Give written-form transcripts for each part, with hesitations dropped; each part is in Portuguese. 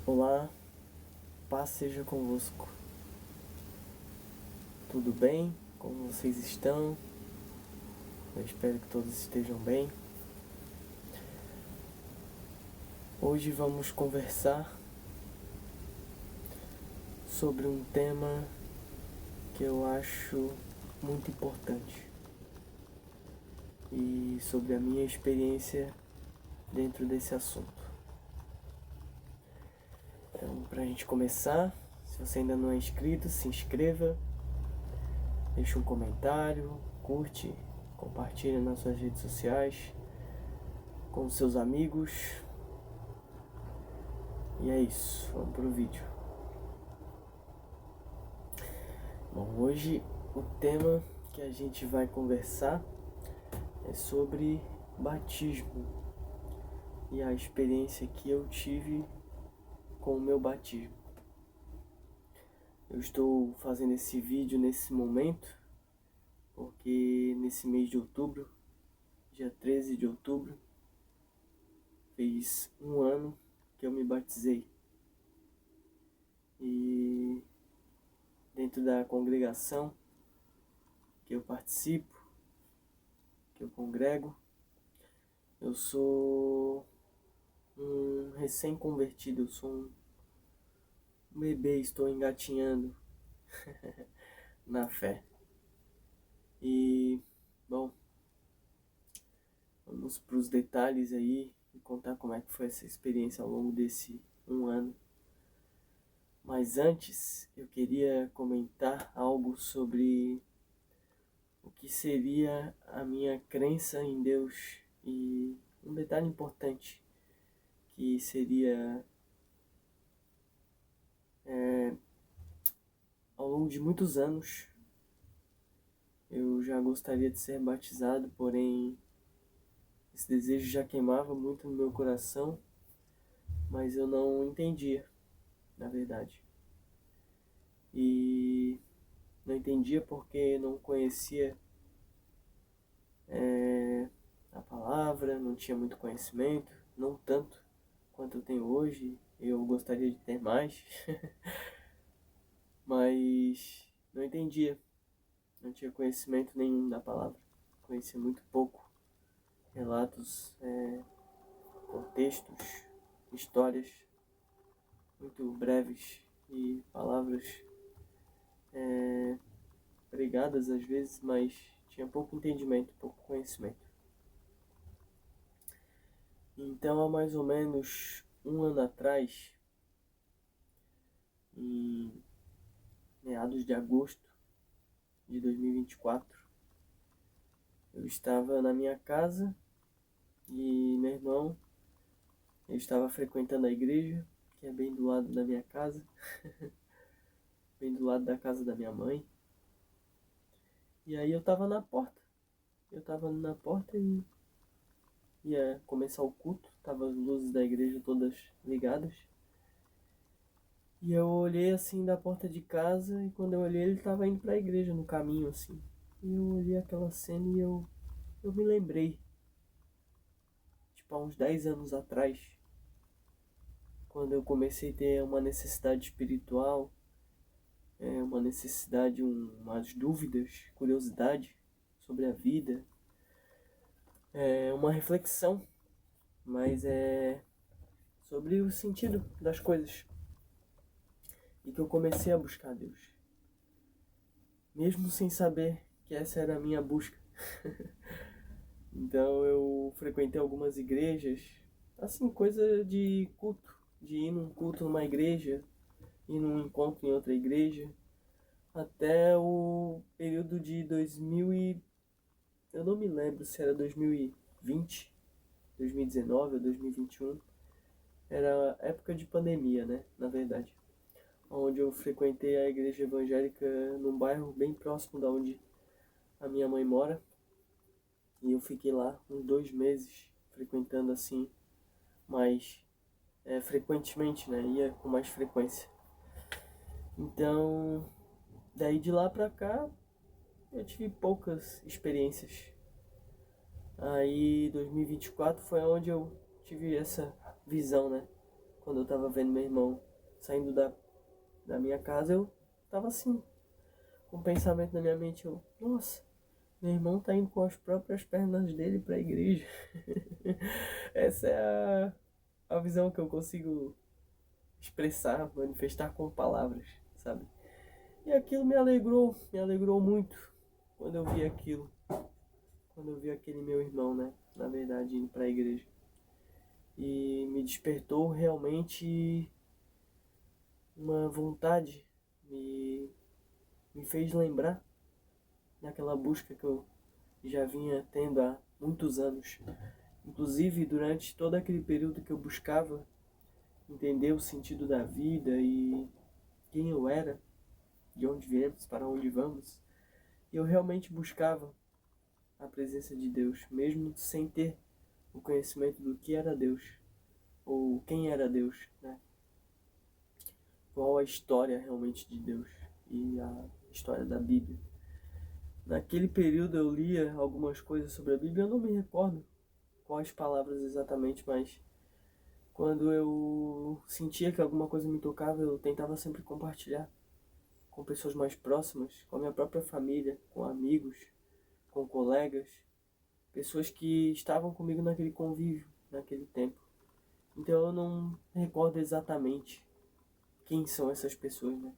Olá, paz seja convosco. Tudo bem? Como vocês estão? Eu espero que todos estejam bem. Hoje vamos conversar sobre um tema que eu acho muito importante e sobre a minha experiência dentro desse assunto. Então, para a gente começar, se você ainda não é inscrito, se inscreva, deixe um comentário, curte, compartilhe nas suas redes sociais, com seus amigos. E é isso, vamos pro vídeo. Bom, hoje o tema que a gente vai conversar é sobre batismo e a experiência que eu tive com o meu batismo. Eu estou fazendo esse vídeo nesse momento porque nesse mês de outubro, dia 13 de outubro, fez um ano que eu me batizei. E dentro da congregação que eu participo, que eu congrego, eu sou um recém-convertido, eu sou um bebê, estou engatinhando na fé. E, bom, vamos para os detalhes aí e contar como é que foi essa experiência ao longo desse um ano. Mas antes, eu queria comentar algo sobre o que seria a minha crença em Deus e um detalhe importante que seria ao longo de muitos anos eu já gostaria de ser batizado, porém esse desejo já queimava muito no meu coração, mas eu não entendia, na verdade. E não entendia porque não conhecia a palavra, não tinha muito conhecimento, não tanto quanto eu tenho hoje, eu gostaria de ter mais, mas não entendia, não tinha conhecimento nenhum da palavra, conhecia muito pouco, relatos, contextos, histórias muito breves e palavras pregadas às vezes, mas tinha pouco entendimento, pouco conhecimento. Então, há mais ou menos um ano atrás, em meados de agosto de 2024, eu estava na minha casa e meu irmão, ele estava frequentando a igreja, que é bem do lado da minha casa, bem do lado da casa da minha mãe. E aí eu estava na porta. E ia começar o culto, tava as luzes da igreja todas ligadas. E eu olhei assim da porta de casa e quando eu olhei ele estava indo para a igreja no caminho assim. E eu olhei aquela cena e eu me lembrei, tipo há uns 10 anos atrás, quando eu comecei a ter uma necessidade espiritual, uma necessidade, umas dúvidas, curiosidade sobre a vida, uma reflexão, mas sobre o sentido das coisas. E que eu comecei a buscar Deus, mesmo sem saber que essa era a minha busca. Então eu frequentei algumas igrejas, assim, coisa de culto, de ir num culto numa igreja, ir num encontro em outra igreja, até o período de 2000 e... eu não me lembro se era 2020, 2019 ou 2021. Era época de pandemia, né, na verdade. Onde eu frequentei a igreja evangélica num bairro bem próximo da onde a minha mãe mora. E eu fiquei lá uns 2 meses, frequentando assim, mais frequentemente, né? Ia com mais frequência. Então, daí de lá pra cá, eu tive poucas experiências. Aí, 2024 foi onde eu tive essa visão, né? quando eu estava vendo meu irmão saindo da minha casa, eu estava assim, com um pensamento na minha mente, nossa, meu irmão tá indo com as próprias pernas dele para a igreja. Essa é a visão que eu consigo expressar, manifestar com palavras, sabe? E aquilo me alegrou muito quando eu vi aquilo. Quando eu vi aquele meu irmão, né, na verdade, indo para a igreja. E me despertou realmente uma vontade, me fez lembrar daquela busca que eu já vinha tendo há muitos anos. Inclusive, durante todo aquele período que eu buscava entender o sentido da vida e quem eu era, de onde viemos, para onde vamos, eu realmente buscava a presença de Deus, mesmo sem ter o conhecimento do que era Deus, ou quem era Deus, né? Qual a história realmente de Deus e a história da Bíblia. Naquele período eu lia algumas coisas sobre a Bíblia, eu não me recordo quais palavras exatamente, mas quando eu sentia que alguma coisa me tocava, eu tentava sempre compartilhar com pessoas mais próximas, com a minha própria família, com amigos, com colegas, pessoas que estavam comigo naquele convívio, naquele tempo. Então eu não recordo exatamente quem são essas pessoas, né?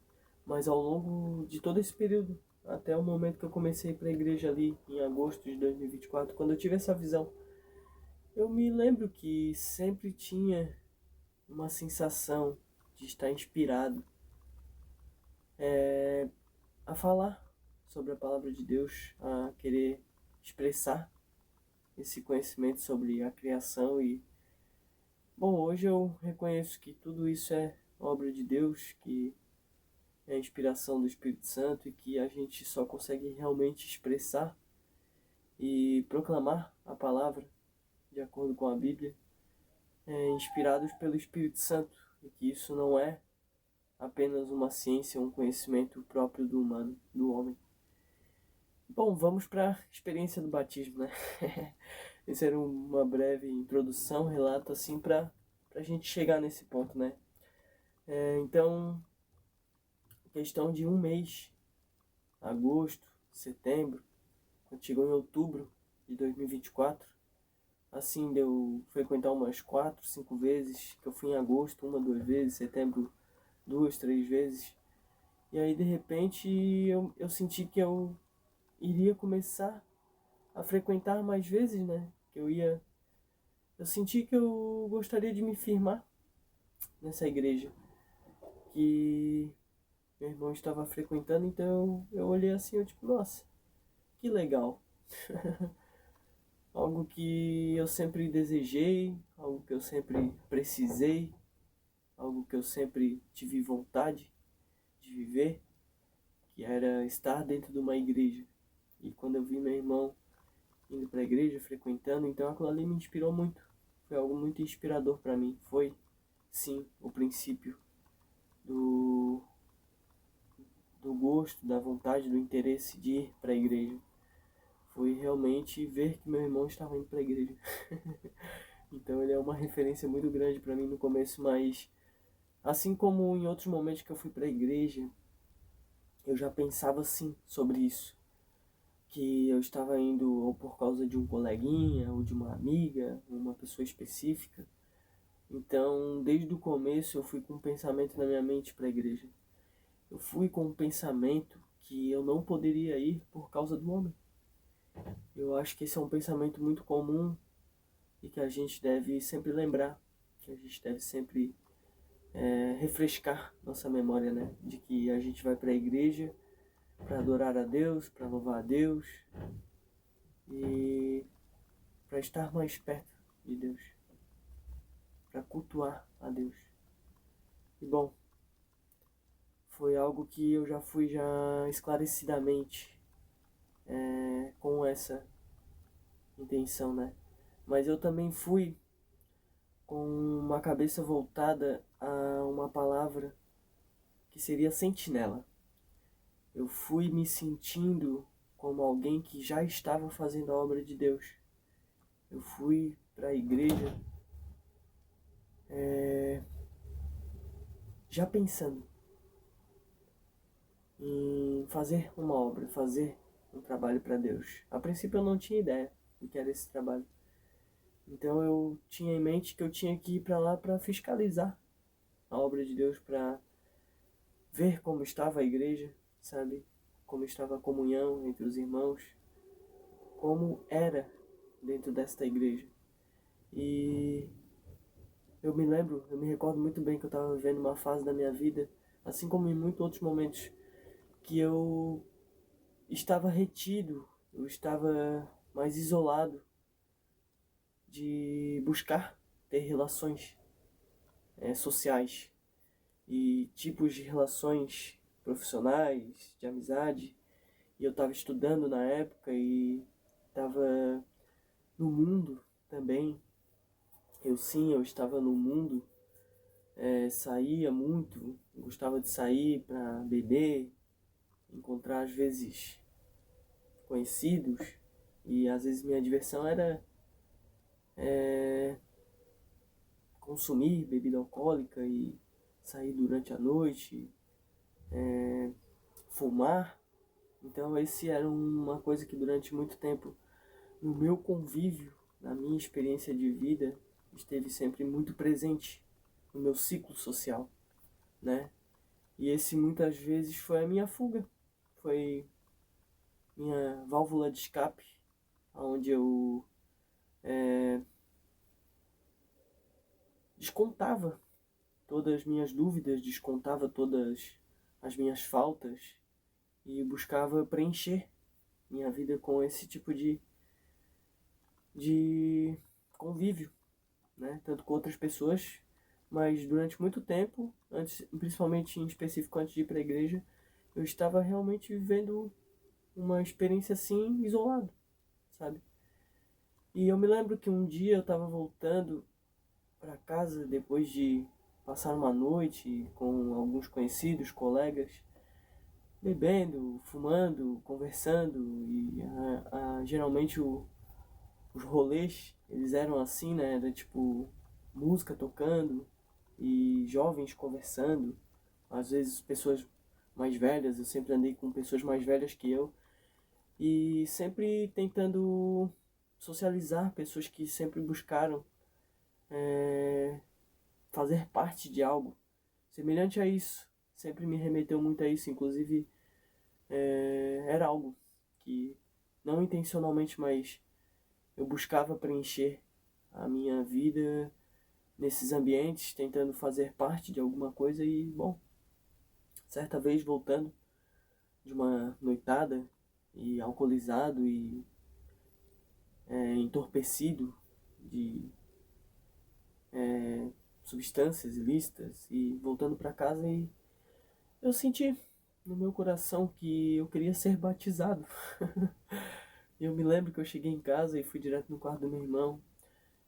Mas ao longo de todo esse período, até o momento que eu comecei a ir para a igreja ali, em agosto de 2024, quando eu tive essa visão, eu me lembro que sempre tinha uma sensação de estar inspirado a falar sobre a palavra de Deus, a querer expressar esse conhecimento sobre a criação. E, bom, hoje eu reconheço que tudo isso é obra de Deus, que é a inspiração do Espírito Santo e que a gente só consegue realmente expressar e proclamar a palavra de acordo com a Bíblia, inspirados pelo Espírito Santo, e que isso não é apenas uma ciência, um conhecimento próprio do humano, do homem. Bom, vamos para a experiência do batismo, né? Essa era uma breve introdução, relato assim para a gente chegar nesse ponto, né? Então, questão de um mês, agosto, setembro, quando chegou em outubro de 2024, assim, deu frequentar umas 4, 5 vezes, que eu fui em agosto, 1, 2 vezes, setembro, 2, 3 vezes. E aí, de repente, eu senti que eu iria começar a frequentar mais vezes, né? Eu senti que eu gostaria de me firmar nessa igreja que meu irmão estava frequentando, então eu olhei assim, eu tipo, nossa, que legal. Algo que eu sempre desejei, algo que eu sempre precisei, algo que eu sempre tive vontade de viver, que era estar dentro de uma igreja. E quando eu vi meu irmão indo para a igreja, frequentando, então aquilo ali me inspirou muito. Foi algo muito inspirador para mim. Foi, sim, o princípio do, do gosto, da vontade, do interesse de ir para a igreja. Foi realmente ver que meu irmão estava indo para a igreja. Então ele é uma referência muito grande para mim no começo, mas assim como em outros momentos que eu fui para a igreja, eu já pensava sim sobre isso. Que eu estava indo ou por causa de um coleguinha, ou de uma amiga, uma pessoa específica. Então, desde o começo eu fui com um pensamento na minha mente para a igreja. Eu fui com um pensamento que eu não poderia ir por causa do homem. Eu acho que esse é um pensamento muito comum e que a gente deve sempre lembrar, que a gente deve sempre refrescar nossa memória, né? De que a gente vai para a igreja para adorar a Deus, para louvar a Deus e para estar mais perto de Deus, para cultuar a Deus. E bom, foi algo que eu já fui já esclarecidamente com essa intenção, né? Mas eu também fui com uma cabeça voltada a uma palavra que seria sentinela. Eu fui me sentindo como alguém que já estava fazendo a obra de Deus. Eu fui para a igreja já pensando em fazer uma obra, fazer um trabalho para Deus. A princípio eu não tinha ideia do que era esse trabalho. Então eu tinha em mente que eu tinha que ir para lá para fiscalizar a obra de Deus, para ver como estava a igreja, sabe? Como estava a comunhão entre os irmãos, como era dentro desta igreja. E eu me recordo muito bem que eu estava vivendo uma fase da minha vida, assim como em muitos outros momentos, que eu estava retido, eu estava mais isolado de buscar ter relações sociais e tipos de relações profissionais, de amizade. E eu estava estudando na época e estava no mundo também. Eu estava no mundo, saía muito, gostava de sair para beber, encontrar às vezes conhecidos, e às vezes minha diversão era consumir bebida alcoólica e sair durante a noite, fumar. Então esse era uma coisa que durante muito tempo no meu convívio, na minha experiência de vida, esteve sempre muito presente no meu ciclo social, né? E esse muitas vezes foi a minha fuga, foi minha válvula de escape, onde eu descontava todas as minhas dúvidas, descontava todas as minhas faltas e buscava preencher minha vida com esse tipo de convívio, né? Tanto com outras pessoas, mas durante muito tempo, antes, principalmente em específico antes de ir para a igreja, eu estava realmente vivendo uma experiência assim, isolado, sabe? E eu me lembro que um dia eu estava voltando para casa depois de passar uma noite com alguns conhecidos, colegas, bebendo, fumando, conversando e geralmente os rolês, eles eram assim, né? Era tipo música tocando e jovens conversando, às vezes pessoas mais velhas, eu sempre andei com pessoas mais velhas que eu e sempre tentando socializar, pessoas que sempre buscaram fazer parte de algo semelhante a isso. Sempre me remeteu muito a isso, inclusive era algo que não intencionalmente, mas eu buscava preencher a minha vida nesses ambientes, tentando fazer parte de alguma coisa e, bom, certa vez voltando de uma noitada e alcoolizado e entorpecido de substâncias ilícitas e voltando para casa e eu senti no meu coração que eu queria ser batizado. Eu me lembro que eu cheguei em casa e fui direto no quarto do meu irmão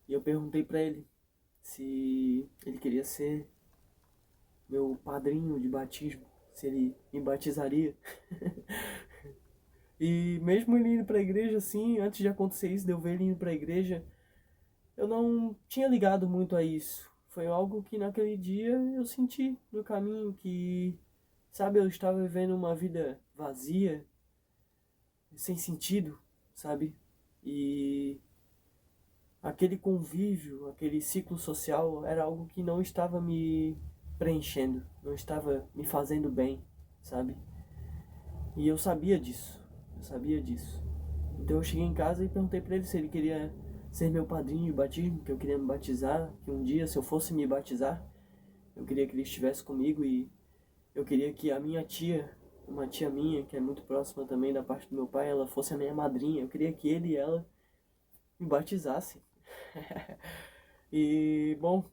e eu perguntei para ele se ele queria ser meu padrinho de batismo, se ele me batizaria. E mesmo ele indo pra igreja assim, antes de acontecer isso, de eu ver ele indo pra igreja, eu não tinha ligado muito a isso. Foi algo que naquele dia eu senti no caminho que, sabe, eu estava vivendo uma vida vazia, sem sentido, sabe? E aquele convívio, aquele ciclo social era algo que não estava me preenchendo, não estava me fazendo bem, sabe? E eu sabia disso, eu sabia disso. Então eu cheguei em casa e perguntei pra ele se ele queria ser meu padrinho de batismo, que eu queria me batizar, que um dia, se eu fosse me batizar, eu queria que ele estivesse comigo e eu queria que a minha tia, uma tia minha, que é muito próxima também da parte do meu pai, ela fosse a minha madrinha. Eu queria que ele e ela me batizassem. E, bom,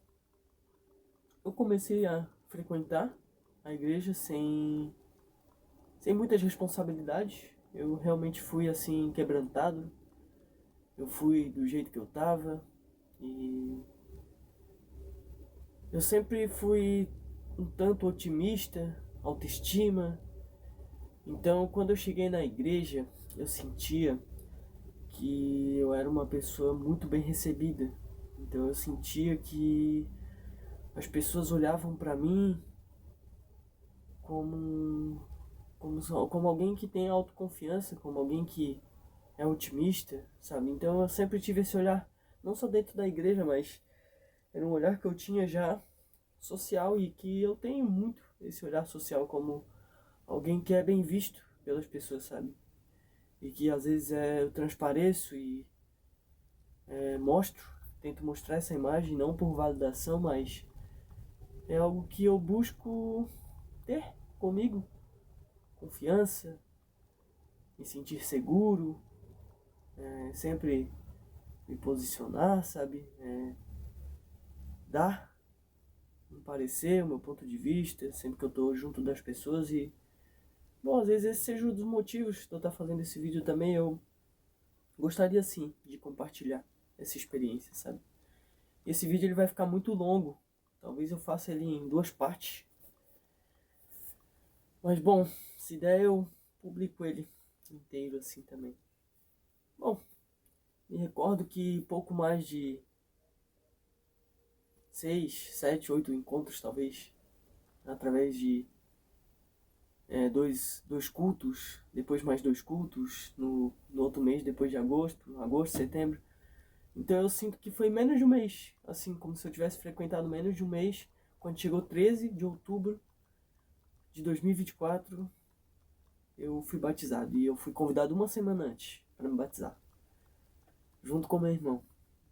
eu comecei a frequentar a igreja sem muitas responsabilidades. Eu realmente fui assim quebrantado. Eu fui do jeito que eu tava e eu sempre fui um tanto otimista, autoestima. Então, quando eu cheguei na igreja, eu sentia que eu era uma pessoa muito bem recebida. Então, eu sentia que as pessoas olhavam para mim como alguém que tem autoconfiança, como alguém que é otimista, sabe? Então eu sempre tive esse olhar, não só dentro da igreja, mas era um olhar que eu tinha já social e que eu tenho muito esse olhar social como alguém que é bem visto pelas pessoas, sabe? E que às vezes eu transpareço e tento mostrar essa imagem, não por validação, mas é algo que eu busco ter comigo, confiança, me sentir seguro, sempre me posicionar, sabe? Dar um parecer, o meu ponto de vista, sempre que eu tô junto das pessoas e, bom, às vezes esse seja um dos motivos de eu estar fazendo esse vídeo também. Eu gostaria sim de compartilhar essa experiência, sabe? Esse vídeo ele vai ficar muito longo, talvez eu faça ele em 2 partes, mas bom, se der eu publico ele inteiro assim também. Bom, me recordo que pouco mais de 6, 7, 8 encontros talvez, através de dois cultos, depois mais 2 cultos no outro mês, depois de agosto, setembro. Então eu sinto que foi menos de um mês, assim, como se eu tivesse frequentado menos de um mês, quando chegou 13 de outubro de 2024, eu fui batizado. E eu fui convidado uma semana antes para me batizar, junto com meu irmão.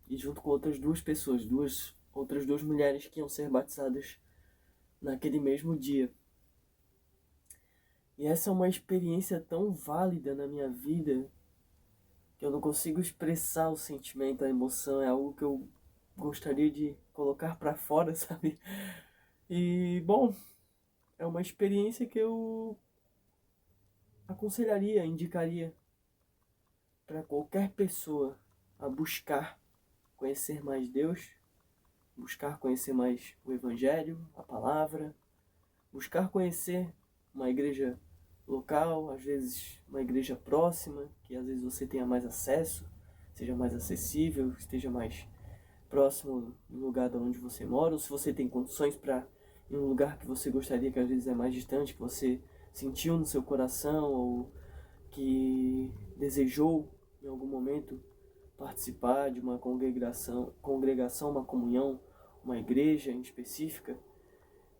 E junto com outras 2 pessoas, outras 2 mulheres que iam ser batizadas naquele mesmo dia. E essa é uma experiência tão válida na minha vida que eu não consigo expressar o sentimento, a emoção. É algo que eu gostaria de colocar para fora, sabe? E, bom, é uma experiência que eu aconselharia, indicaria para qualquer pessoa a buscar conhecer mais Deus, buscar conhecer mais o Evangelho, a palavra, buscar conhecer uma igreja local, às vezes uma igreja próxima, que às vezes você tenha mais acesso, seja mais acessível, esteja mais próximo do lugar de onde você mora, ou se você tem condições para ir em um lugar que você gostaria, que às vezes é mais distante, que você sentiu no seu coração ou que desejou em algum momento participar de uma congregação, uma comunhão, uma igreja em específica,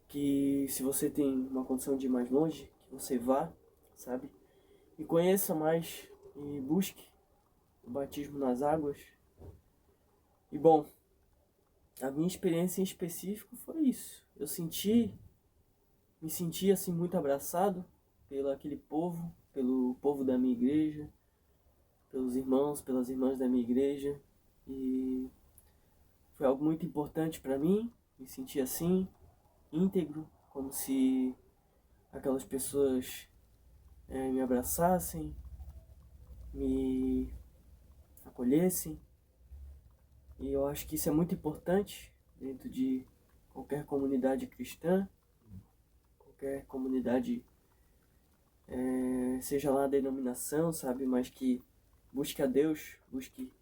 que se você tem uma condição de ir mais longe, que você vá, sabe? E conheça mais e busque o batismo nas águas. E bom, a minha experiência em específico foi isso. Me senti assim muito abraçado pelo aquele povo, pelo povo da minha igreja, pelos irmãos, pelas irmãs da minha igreja. E foi algo muito importante para mim, me senti assim, íntegro, como se aquelas pessoas me abraçassem, me acolhessem. E eu acho que isso é muito importante dentro de qualquer comunidade cristã, qualquer comunidade, seja lá a denominação, sabe, mas que busque a Deus, busque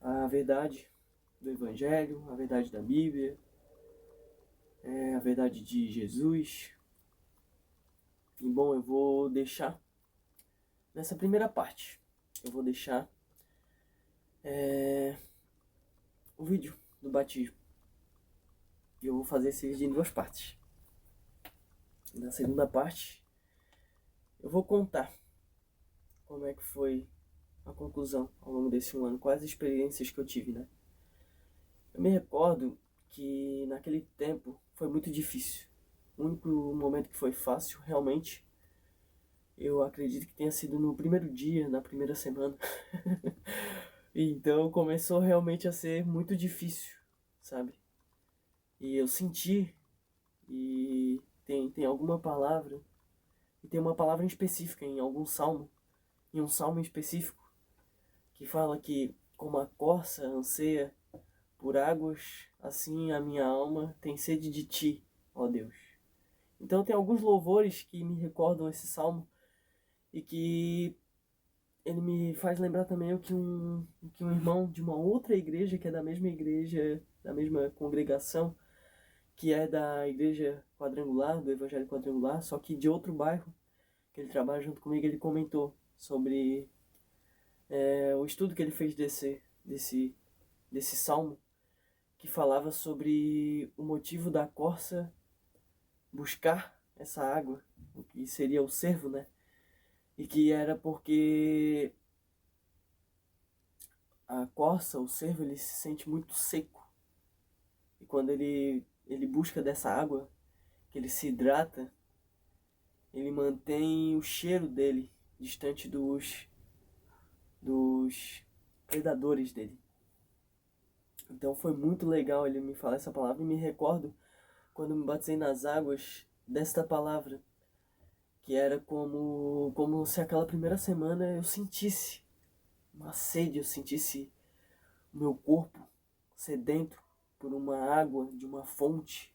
a verdade do Evangelho, a verdade da Bíblia, a verdade de Jesus. E bom, eu vou deixar nessa primeira parte, eu vou deixar o vídeo do batismo. E eu vou fazer esse vídeo em 2 partes. Na segunda parte, eu vou contar como é que foi a conclusão ao longo desse 1 ano, quais experiências que eu tive, né? Eu me recordo que naquele tempo foi muito difícil. O único momento que foi fácil, realmente, eu acredito que tenha sido no primeiro dia, na primeira semana. Então começou realmente a ser muito difícil, sabe? E eu senti, e tem alguma palavra, e tem uma palavra em específica em algum salmo, em um salmo em específico, que fala que como a corça anseia por águas, assim a minha alma tem sede de ti, ó Deus. Então tem alguns louvores que me recordam esse salmo e que ele me faz lembrar também o que um irmão de uma outra igreja, que é da mesma igreja, da mesma congregação, que é da Igreja Quadrangular, do Evangelho Quadrangular, só que de outro bairro, que ele trabalha junto comigo. Ele comentou sobre o estudo que ele fez desse salmo, que falava sobre o motivo da corça buscar essa água, o que seria o cervo, né? E que era porque a corça, o cervo, ele se sente muito seco. E quando ele busca dessa água, que ele se hidrata, ele mantém o cheiro dele distante dos predadores dele. Então foi muito legal ele me falar essa palavra, e me recordo quando me batizei nas águas desta palavra, que era como se aquela primeira semana eu sentisse uma sede, eu sentisse o meu corpo sedento por uma água de uma fonte.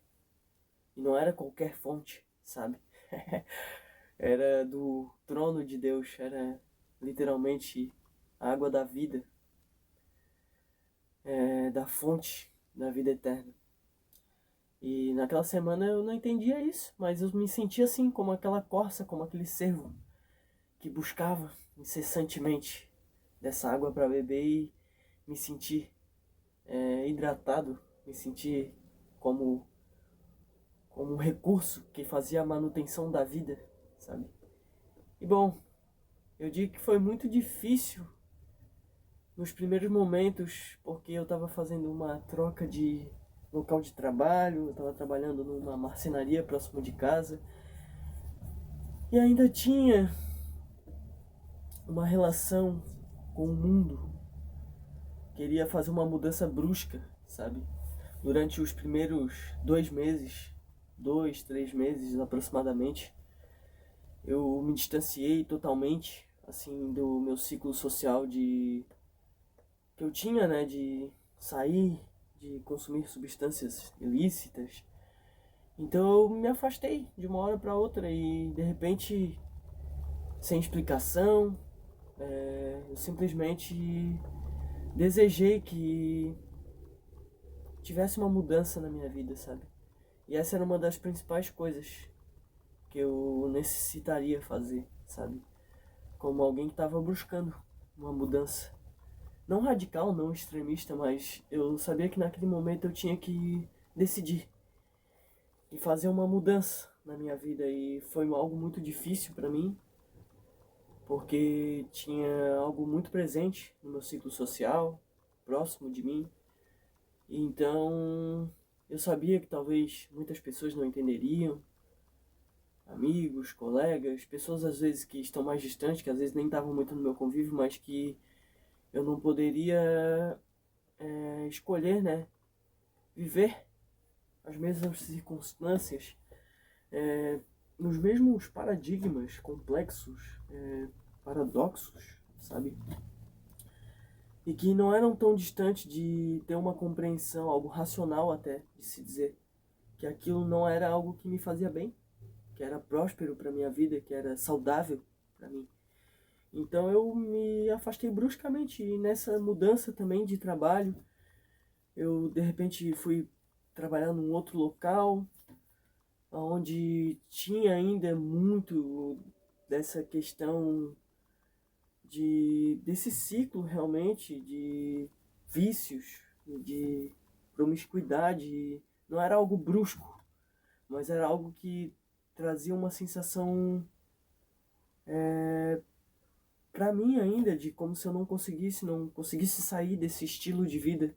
E não era qualquer fonte, sabe? Era do trono de Deus, era literalmente a água da vida, da fonte da vida eterna. E naquela semana eu não entendia isso, mas eu me sentia assim, como aquela corça, como aquele cervo que buscava incessantemente dessa água para beber e me sentir hidratado, me sentir como, como um recurso que fazia a manutenção da vida, sabe? E bom, eu digo que foi muito difícil nos primeiros momentos, porque eu estava fazendo uma troca de local de trabalho, eu estava trabalhando numa marcenaria próximo de casa, e ainda tinha uma relação com o mundo. Queria fazer uma mudança brusca, sabe? Durante os primeiros 2 meses, 3 meses aproximadamente, eu me distanciei totalmente, assim, do meu ciclo social que eu tinha, né? De sair, de consumir substâncias ilícitas. Então eu me afastei de uma hora para outra e, de repente, sem explicação, eu simplesmente desejei que tivesse uma mudança na minha vida, sabe? E essa era uma das principais coisas que eu necessitaria fazer, sabe? Como alguém que estava buscando uma mudança. Não radical, não extremista, mas eu sabia que naquele momento eu tinha que decidir e fazer uma mudança na minha vida. E foi algo muito difícil para mim, porque tinha algo muito presente no meu ciclo social, próximo de mim. E então eu sabia que talvez muitas pessoas não entenderiam, amigos, colegas, pessoas às vezes que estão mais distantes, que às vezes nem estavam muito no meu convívio, mas que eu não poderia escolher, né? Viver as mesmas circunstâncias, nos mesmos paradigmas complexos, paradoxos, sabe? E que não eram tão distantes de ter uma compreensão, algo racional até, de se dizer que aquilo não era algo que me fazia bem, que era próspero para minha vida, que era saudável para mim. Então eu me afastei bruscamente, e nessa mudança também de trabalho, eu de repente fui trabalhar num outro local, onde tinha ainda muito dessa questão desse ciclo realmente de vícios, de promiscuidade. Não era algo brusco, mas era algo que trazia uma sensação para mim ainda de como se eu não conseguisse sair desse estilo de vida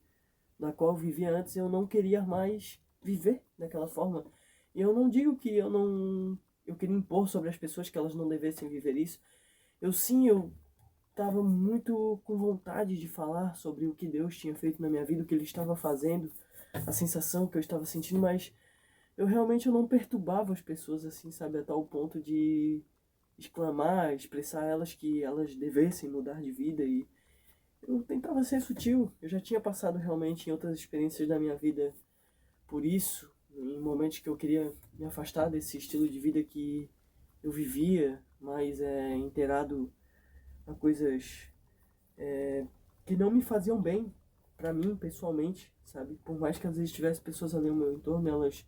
na qual eu vivia antes. Eu não queria mais viver daquela forma. E eu não digo que eu queria impor sobre as pessoas que elas não devessem viver isso. Eu estava muito com vontade de falar sobre o que Deus tinha feito na minha vida, o que Ele estava fazendo, a sensação que eu estava sentindo, mas eu não perturbava as pessoas assim, sabe, a tal ponto de exclamar, expressar a elas que elas devessem mudar de vida. E eu tentava ser sutil. Eu já tinha passado realmente em outras experiências da minha vida por isso, em momentos que eu queria me afastar desse estilo de vida que eu vivia, mas inteirado a coisas que não me faziam bem pra mim pessoalmente, sabe? Por mais que às vezes tivesse pessoas ali ao meu entorno, elas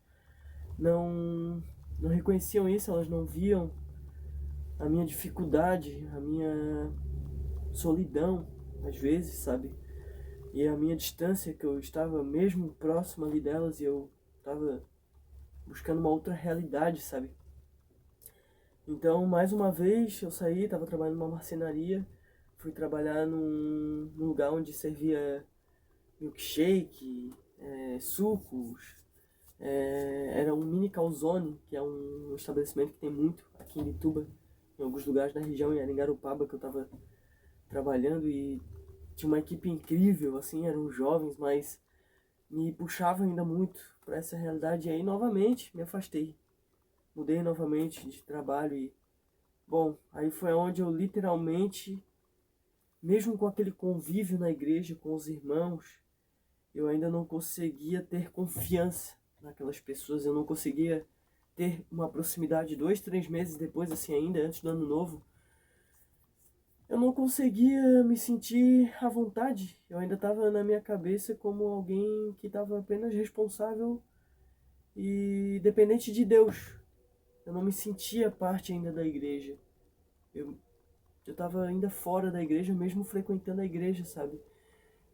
não, não reconheciam isso, elas não viam a minha dificuldade, a minha solidão, às vezes, sabe? E a minha distância, que eu estava mesmo próximo ali delas e eu estava buscando uma outra realidade, sabe? Então, mais uma vez, eu saí, estava trabalhando numa marcenaria, fui trabalhar num lugar onde servia milkshake, sucos. Era um mini calzone, que é um estabelecimento que tem muito aqui em Ituba, em alguns lugares da região, em Aringaropaba, que eu estava trabalhando, e tinha uma equipe incrível, assim, eram jovens, mas me puxavam ainda muito para essa realidade. E aí, novamente, me afastei. Mudei novamente de trabalho e, bom, aí foi onde eu literalmente, mesmo com aquele convívio na igreja, com os irmãos, eu ainda não conseguia ter confiança naquelas pessoas, eu não conseguia ter uma proximidade 2, 3 meses depois, assim, ainda antes do ano novo. Eu não conseguia me sentir à vontade. Eu ainda estava na minha cabeça como alguém que estava apenas responsável e dependente de Deus. Eu não me sentia parte ainda da igreja. Eu estava ainda fora da igreja, mesmo frequentando a igreja, sabe?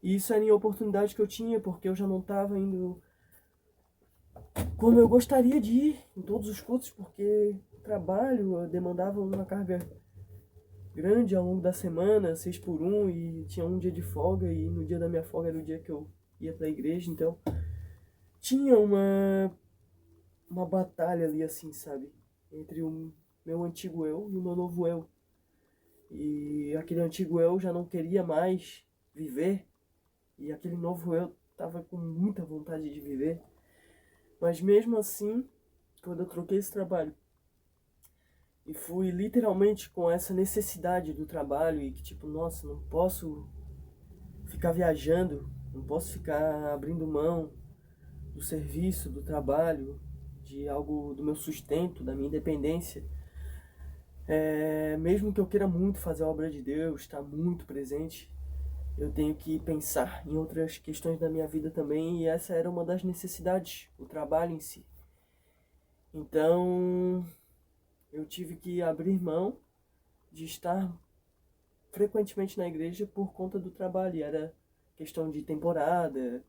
E isso era a oportunidade que eu tinha, porque eu já não estava indo como eu gostaria de ir em todos os cultos, porque o trabalho demandava uma carga grande ao longo da semana, 6 por 1, e tinha um dia de folga, e no dia da minha folga era o dia que eu ia para a igreja, então tinha uma batalha ali, assim, sabe? Entre o meu antigo eu e o meu novo eu. E aquele antigo eu já não queria mais viver, e aquele novo eu tava com muita vontade de viver. Mas mesmo assim, quando eu troquei esse trabalho e fui literalmente com essa necessidade do trabalho e que tipo, nossa, não posso ficar viajando, não posso ficar abrindo mão do serviço, do trabalho, de algo do meu sustento, da minha independência. Mesmo que eu queira muito fazer a obra de Deus, estar muito presente, eu tenho que pensar em outras questões da minha vida também, e essa era uma das necessidades, o trabalho em si. Então, eu tive que abrir mão de estar frequentemente na igreja por conta do trabalho. E era questão de temporada.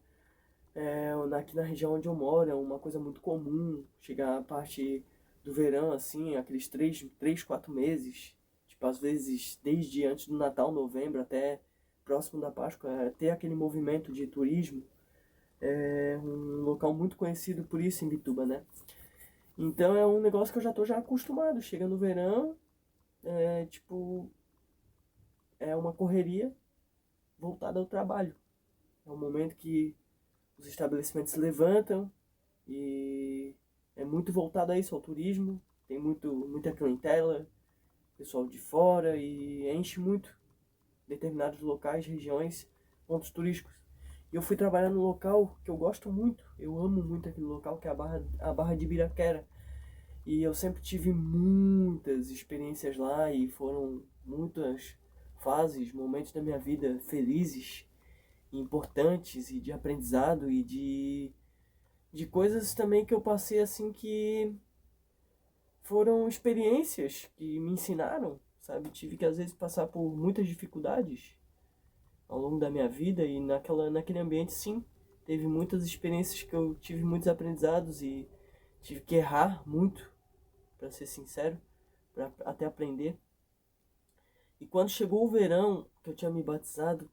Aqui na região onde eu moro é uma coisa muito comum chegar a parte do verão, assim, aqueles 3, 4 meses. Tipo, às vezes desde antes do Natal, novembro, até próximo da Páscoa, ter aquele movimento de turismo. É um local muito conhecido por isso em Bituba, né? Então é um negócio que eu já tô acostumado. Chega no verão, tipo, é uma correria voltada ao trabalho. É um momento que os estabelecimentos se levantam e é muito voltado a isso, ao turismo. Tem muita clientela, pessoal de fora, e enche muito determinados locais, regiões, pontos turísticos. E eu fui trabalhar num local que eu gosto muito, eu amo muito aquele local, que é a Barra de Ibiraquera. E eu sempre tive muitas experiências lá e foram muitas fases, momentos da minha vida felizes, importantes e de aprendizado e de coisas também que eu passei assim que foram experiências que me ensinaram, sabe? Tive que às vezes passar por muitas dificuldades ao longo da minha vida, e naquele ambiente sim, teve muitas experiências que eu tive muitos aprendizados e tive que errar muito, para ser sincero, para até aprender. E quando chegou o verão, que eu tinha me batizado,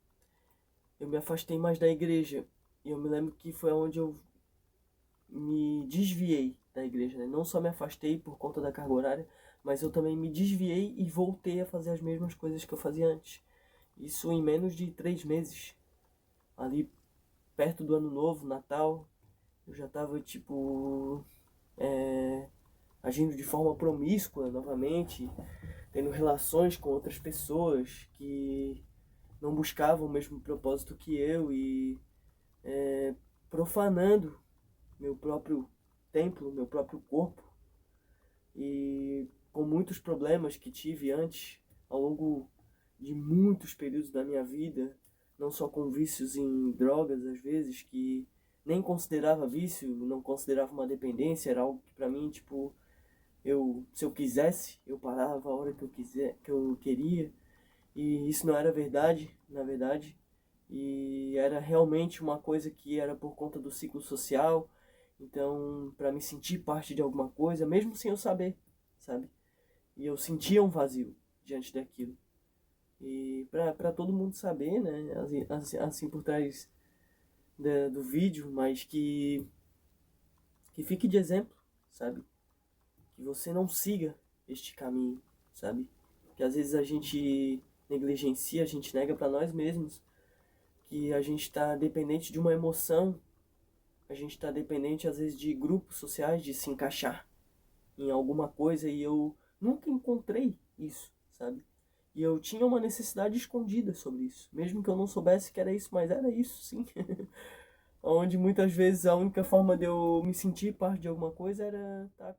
eu me afastei mais da igreja. E eu me lembro que foi onde eu me desviei da igreja, né? Não só me afastei por conta da carga horária, mas eu também me desviei e voltei a fazer as mesmas coisas que eu fazia antes. Isso em menos de 3 meses. Ali perto do ano novo, Natal, eu já tava tipo agindo de forma promíscua novamente, tendo relações com outras pessoas que não buscavam o mesmo propósito que eu, e profanando meu próprio templo, meu próprio corpo, e com muitos problemas que tive antes, ao longo de muitos períodos da minha vida, não só com vícios em drogas às vezes, que nem considerava vício, não considerava uma dependência, era algo que pra mim, tipo, se eu quisesse, eu parava a hora que eu quiser, que eu queria, e isso não era verdade, na verdade, e era realmente uma coisa que era por conta do ciclo social, então, para me sentir parte de alguma coisa, mesmo sem eu saber, sabe? E eu sentia um vazio diante daquilo. E para todo mundo saber, né, assim por trás do vídeo, mas que fique de exemplo, sabe? Que você não siga este caminho, sabe? Que às vezes a gente negligencia, a gente nega para nós mesmos que a gente está dependente de uma emoção, a gente está dependente às vezes de grupos sociais, de se encaixar em alguma coisa e eu nunca encontrei isso, sabe? E eu tinha uma necessidade escondida sobre isso, mesmo que eu não soubesse que era isso, mas era isso sim. Onde muitas vezes a única forma de eu me sentir parte de alguma coisa era estar